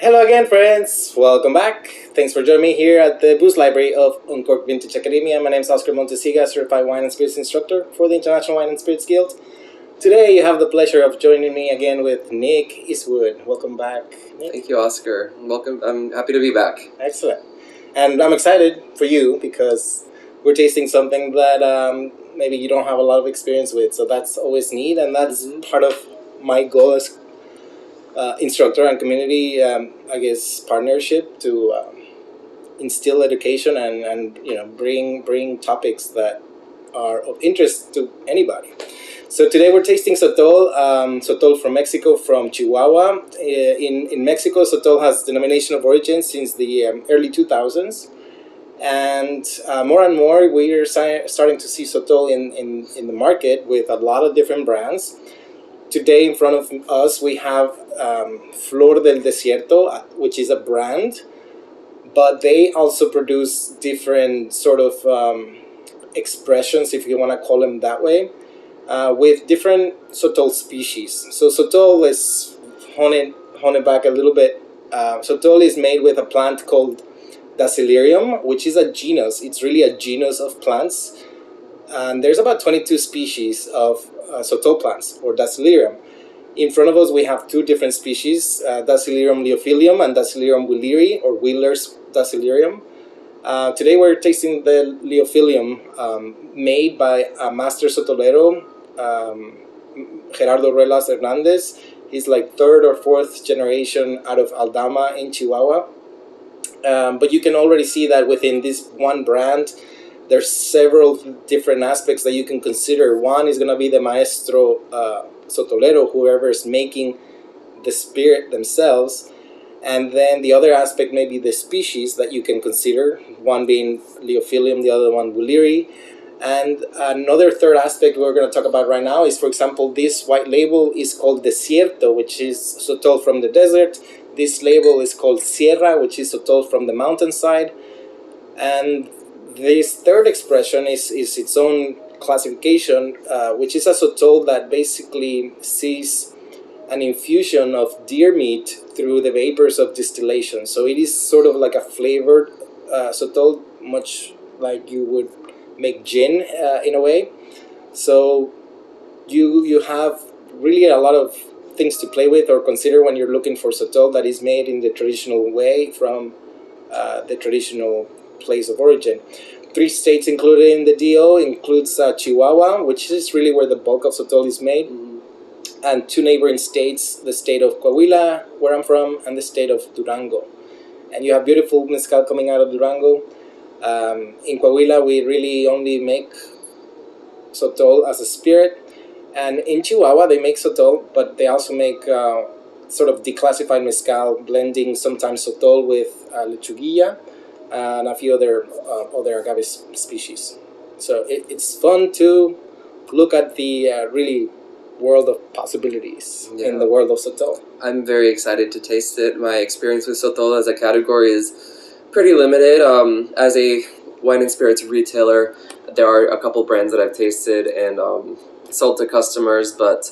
Hello again, friends. Welcome back. Thanks for joining me here at the Boost Library of Uncorked Vintage Academia. My name is Oscar Montesiga, certified wine and spirits instructor for the International Wine and Spirits Guild. Today, you have the pleasure of joining me again with Nic Eastwood. Welcome back, Nic. Thank you, Oscar. Welcome. I'm happy to be back. Excellent. And I'm excited for you because we're tasting something that maybe you don't have a lot of experience with. So that's always neat, and that's part of my goal as instructor and community, partnership to instill education and bring topics that are of interest to anybody. So today we're tasting Sotol, Sotol from Mexico, from Chihuahua. In Mexico, Sotol has denomination of origin since the early 2000s. And more we are starting to see Sotol in the market with a lot of different brands. Today in front of us we have Flor del Desierto, which is a brand, but they also produce different sort of expressions, if you want to call them that way, with different Sotol species. So Sotol is hone it back a little bit. Sotol is made with a plant called Dacilarium, which is a genus. It's really a genus of plants. And there's about 22 species of Sotol plants, or Dacilarium. In front of us, we have two different species, Dacilarium leophilium and Dacilarium wheeleri, or Wheeler's Dacilarium. Today we're tasting the leophilium, made by a Master Sotolero, Gerardo Ruelas Hndz. He's like third or fourth generation out of Aldama in Chihuahua. But you can already see that within this one brand, there's several different aspects that you can consider. One is going to be the Maestro Sotolero, whoever is making the spirit themselves. And then the other aspect may be the species that you can consider, one being leophilium, the other one wheeleri. And another third aspect we're going to talk about right now is, for example, this white label is called Desierto, which is Sotol from the desert. This label is called Sierra, which is Sotol from the mountainside. And this third expression is its own classification, which is a Sotol that basically sees an infusion of deer meat through the vapors of distillation. So it is sort of like a flavored Sotol, much like you would make gin in a way. So you have really a lot of things to play with or consider when you're looking for Sotol that is made in the traditional way from the traditional place of origin. 3 states included in the deal includes Chihuahua, which is really where the bulk of Sotol is made, and 2 neighboring states, the state of Coahuila, where I'm from, and the state of Durango. And you have beautiful mezcal coming out of Durango. In Coahuila, we really only make Sotol as a spirit. And in Chihuahua, they make Sotol, but they also make sort of declassified mezcal, blending sometimes Sotol with lechuguilla and a few other agave species. So it's fun to look at the really world of possibilities in the world of Sotol. I'm very excited to taste it. My experience with Sotol as a category is pretty limited. As a wine and spirits retailer, there are a couple brands that I've tasted and sold to customers, but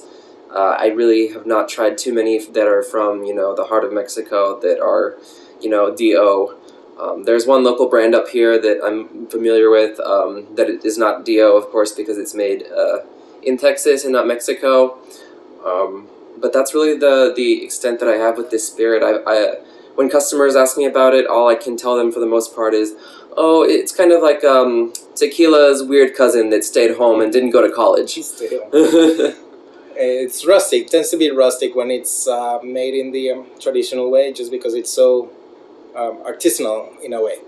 I really have not tried too many that are from, the heart of Mexico that are, DO. There's one local brand up here that I'm familiar with that it is not DO, of course, because it's made in Texas and not Mexico. But that's really the extent that I have with this spirit. When customers ask me about it, all I can tell them for the most part is, oh, it's kind of like tequila's weird cousin that stayed home and didn't go to college. It's rustic. It tends to be rustic when it's made in the traditional way, just because it's so artisanal in a way.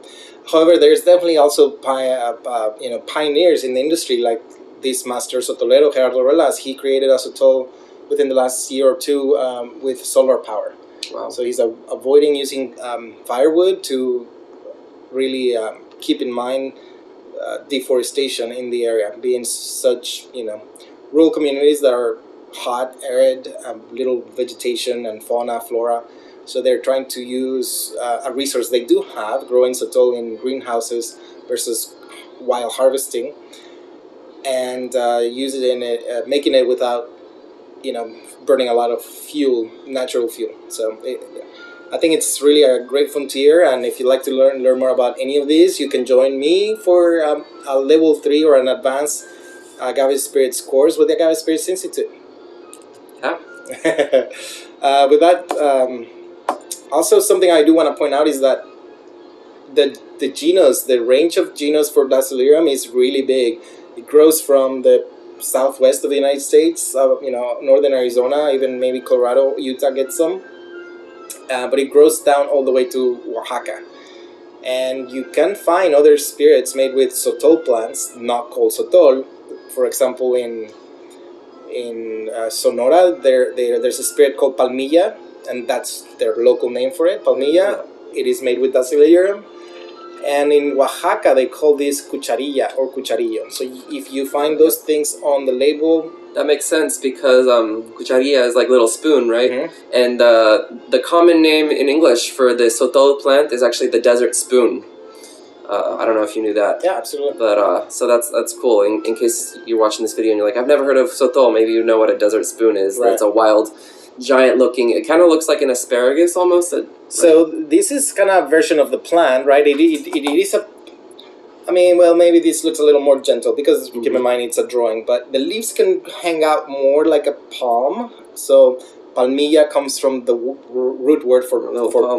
However, there's definitely also pioneers in the industry, like this Master Sotolero, Gerardo Ruelas. He created a Sotol within the last year or two with solar power. Wow. So he's avoiding using firewood to really keep in mind deforestation in the area, being such rural communities that are hot, arid, little vegetation and fauna, flora. So they're trying to use a resource they do have, growing Sotol in greenhouses versus wild harvesting, and use it in making it without burning a lot of fuel, natural fuel. So I think it's really a great frontier, and if you'd like to learn more about any of these, you can join me for a level 3 or an advanced agave spirits course with the Agave Spirits Institute. Yeah. With that, also something I do want to point out is that the genus, the range of genus for Bacillarium is really big. It grows from the southwest of the United States, northern Arizona, even maybe Colorado, Utah gets some. But it grows down all the way to Oaxaca. And you can find other spirits made with Sotol plants, not called Sotol. For example, in Sonora, there's a spirit called Palmilla, and that's their local name for it, Palmilla. It is made with Bacillarium. And in Oaxaca, they call this cucharilla or cucharillo. So if you find those things on the label... That makes sense because cucharilla is like little spoon, right? Mm-hmm. And the common name in English for the Sotol plant is actually the desert spoon. I don't know if you knew that. Yeah, absolutely. But so that's cool. In case you're watching this video and you're like, I've never heard of Sotol, maybe you know what a desert spoon is. Right. It's a wild, giant looking, it kind of looks like an asparagus almost. So this is kind of a version of the plant, right? It is a... I mean, well, maybe this looks a little more gentle because keep in mind it's a drawing, but the leaves can hang out more like a palm. So palmilla comes from the root word for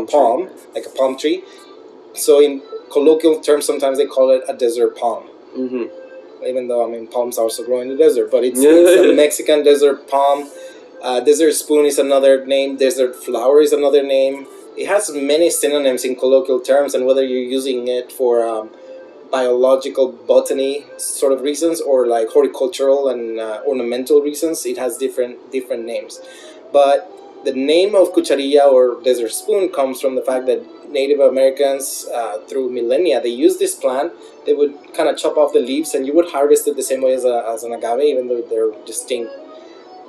palm, like a palm tree. So in colloquial terms, sometimes they call it a desert palm. Even though, I mean, palms also grow in the desert, but it's a Mexican desert palm. Desert spoon is another name. Desert flower is another name. It has many synonyms in colloquial terms, and whether you're using it for biological botany sort of reasons or like horticultural and ornamental reasons, it has different names. But the name of cucharilla or desert spoon comes from the fact that Native Americans through millennia, they used this plant. They would kind of chop off the leaves and you would harvest it the same way as an agave, even though they're distinct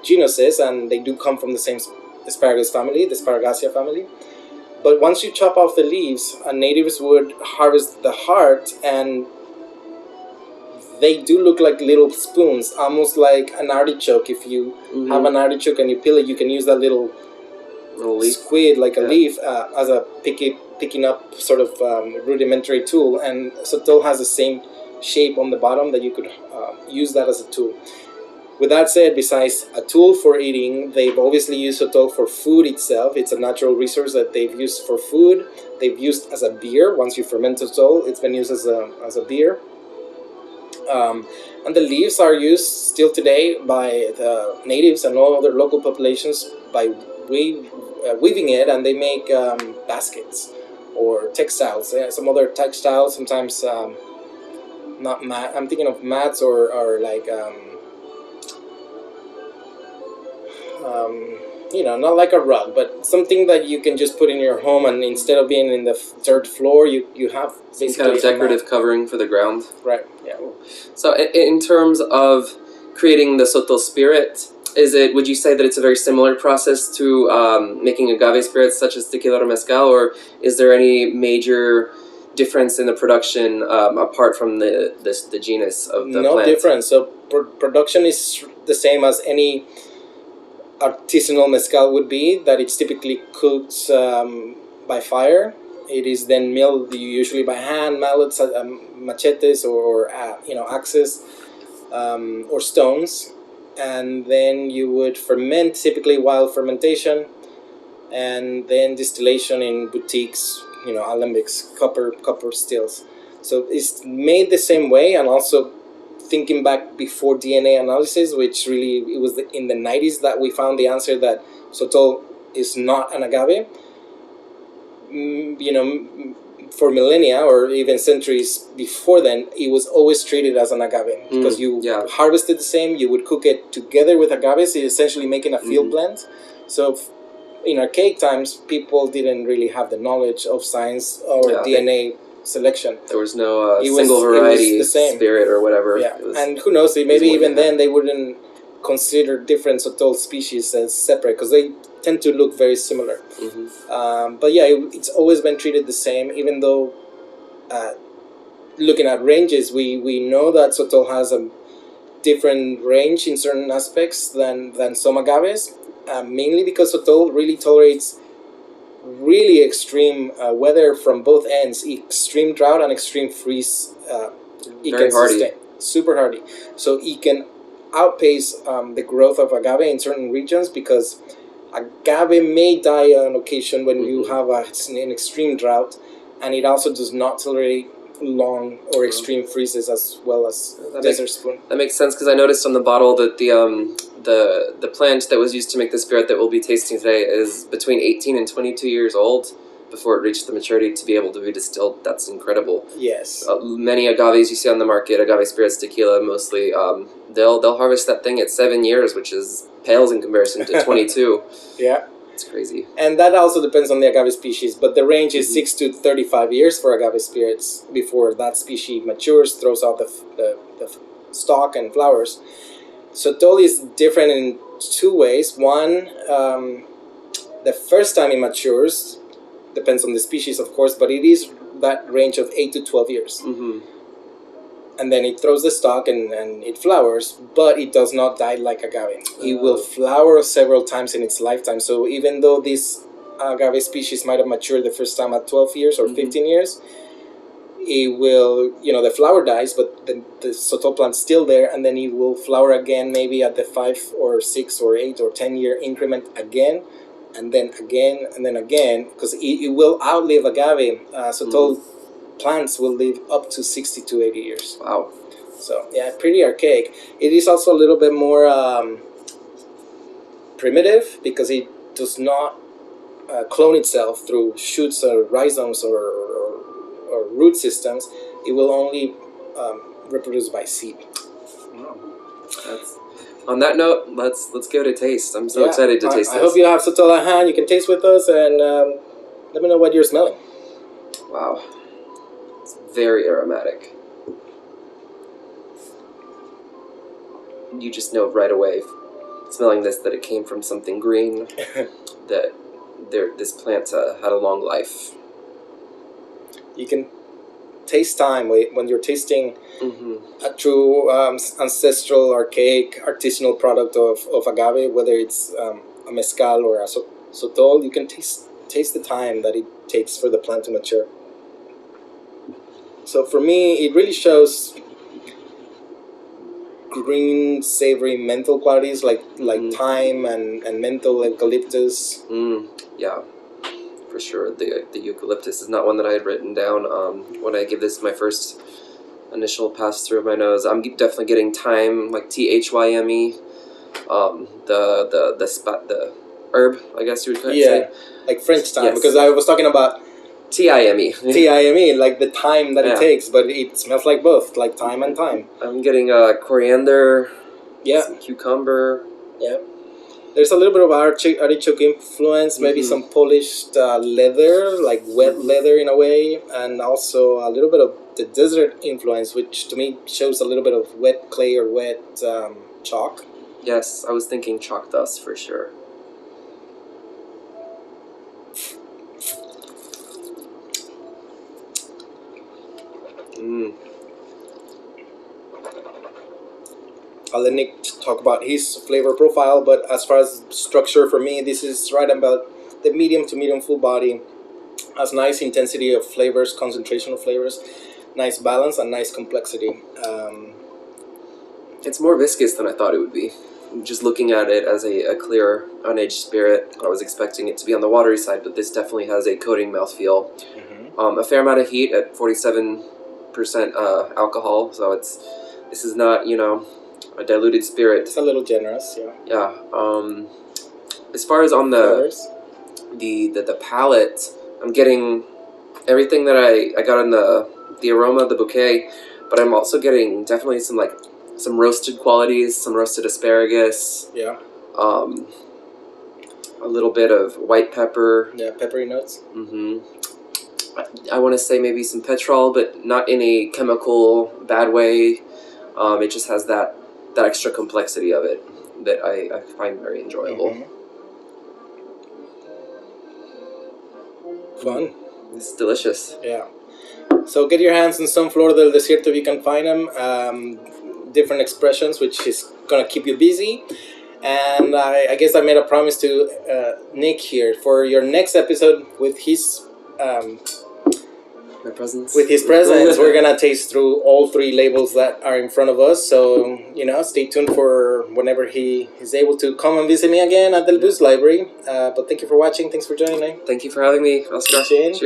genuses and they do come from the same asparagus family, the Asparagaceae family. But once you chop off the leaves, natives would harvest the heart, and they do look like little spoons, almost like an artichoke. If you have an artichoke and you peel it, you can use that little squid, like a leaf, as a picking up sort of rudimentary tool. And Sotol has the same shape on the bottom that you could use that as a tool. With that said, besides a tool for eating, they've obviously used Sotol for food itself. It's a natural resource that they've used for food. They've used as a beer. Once you ferment Sotol, it's been used as a beer. And the leaves are used still today by the natives and all other local populations by weaving it, and they make baskets or textiles. Some other textiles, sometimes not mat. I'm thinking of mats or like... not like a rug, but something that you can just put in your home, and instead of being in the dirt floor, you have basically some kind of decorative covering for the ground. Right. Yeah. So, in terms of creating the Sotol spirit, would you say that it's a very similar process to making agave spirits such as tequila or mezcal, or is there any major difference in the production apart from the genus of the plant? No difference. So production is the same as any artisanal mezcal would be, that it's typically cooked by fire. It is then milled usually by hand, mallets, machetes, or axes, or stones, and then you would ferment, typically wild fermentation, and then distillation in boutiques, alembics, copper stills. So it's made the same way. And also, thinking back before DNA analysis, which really, it was in the 90s that we found the answer that Sotol is not an agave. For millennia or even centuries before then, it was always treated as an agave because you harvested the same, you would cook it together with agaves, essentially making a field blend. So in archaic times, people didn't really have the knowledge of science or DNA selection. There was no single variety spirit or whatever. Yeah, and who knows, maybe even then they wouldn't consider different Sotol species as separate because they tend to look very similar. But yeah, it's always been treated the same, even though looking at ranges, we know that Sotol has a different range in certain aspects than some agaves, mainly because Sotol really tolerates really extreme weather from both ends, extreme drought and extreme freeze. It Very can hardy. sustain, super hardy. So it can outpace the growth of agave in certain regions, because agave may die on occasion when you have an extreme drought, and it also does not tolerate long or extreme freezes as well as desert spoon. That makes sense, because I noticed on the bottle that the plant that was used to make the spirit that we'll be tasting today is between 18 and 22 years old before it reached the maturity to be able to be distilled. That's incredible. Yes. Many agaves you see on the market, agave spirits, tequila mostly, they'll harvest that thing at 7 years, which is pales in comparison to 22. Yeah. It's crazy. And that also depends on the agave species, but the range is 6 to 35 years for agave spirits before that species matures, throws out the stalk and flowers. Sotol is different in two ways. One, the first time it matures, depends on the species, of course, but it is that range of 8 to 12 years. And then it throws the stalk and it flowers, but it does not die like agave. It will flower several times in its lifetime. So even though this agave species might have matured the first time at 12 years or 15 years, it will, the flower dies, but the Sotol plant's still there, and then it will flower again maybe at the 5 or 6 or 8 or 10 year increment again, and then again, and then again, because it will outlive agave. Sotol plants will live up to 60 to 80 years. Wow. So, yeah, pretty archaic. It is also a little bit more primitive, because it does not clone itself through shoots or rhizomes or root systems. It will only reproduce by seed. On that note, let's give it a taste. I'm so excited to taste this. I hope you have Sotol at hand. You can taste with us, and let me know what you're smelling. Wow. It's very aromatic. You just know right away, smelling this, that it came from something green, that this plant had a long life. You can taste time when you're tasting a true ancestral, archaic, artisanal product of agave, whether it's a mezcal or a Sotol. You can taste the time that it takes for the plant to mature. So for me, it really shows green, savory, menthol qualities like thyme and menthol, eucalyptus. Yeah, for sure. The eucalyptus is not one that I had written down. When I give this my first initial pass through of my nose, I'm definitely getting thyme, like THYME. The herb, I guess you would say. Like French thyme, because I was talking about TIME. TIME, like the time that it takes, but it smells like both, like thyme and thyme. I'm getting coriander, some cucumber. Yeah. There's a little bit of artichoke influence, maybe some polished leather, like wet leather in a way, and also a little bit of the desert influence, which to me shows a little bit of wet clay or wet chalk. Yes, I was thinking chalk dust for sure. I'll let Nic talk about his flavor profile, but as far as structure, for me, this is right about the medium to medium full body. Has nice intensity of flavors, concentration of flavors, nice balance, and nice complexity. It's more viscous than I thought it would be. Just looking at it as a clear, unaged spirit, I was expecting it to be on the watery side, but this definitely has a coating mouthfeel. A fair amount of heat at 47% alcohol, so this is not, a diluted spirit. It's a little generous, yeah. As far as on the palate, I'm getting everything that I got in the aroma, the bouquet, but I'm also getting definitely some roasted qualities, some roasted asparagus. Yeah. A little bit of white pepper. Yeah, peppery notes. I want to say maybe some petrol, but not in a chemical bad way. It just has that extra complexity of it that I find very enjoyable. Fun. It's delicious. Yeah. So get your hands on some Flor del Desierto if you can find them. Different expressions, which is going to keep you busy. And I guess I made a promise to Nic here for your next episode with his My presence. with his presence. We're gonna taste through all three labels that are in front of us. So stay tuned for whenever he is able to come and visit me again at the Boost Library. But thank you for watching. Thanks for joining me. Thank you for having me, Oscar. Cheers.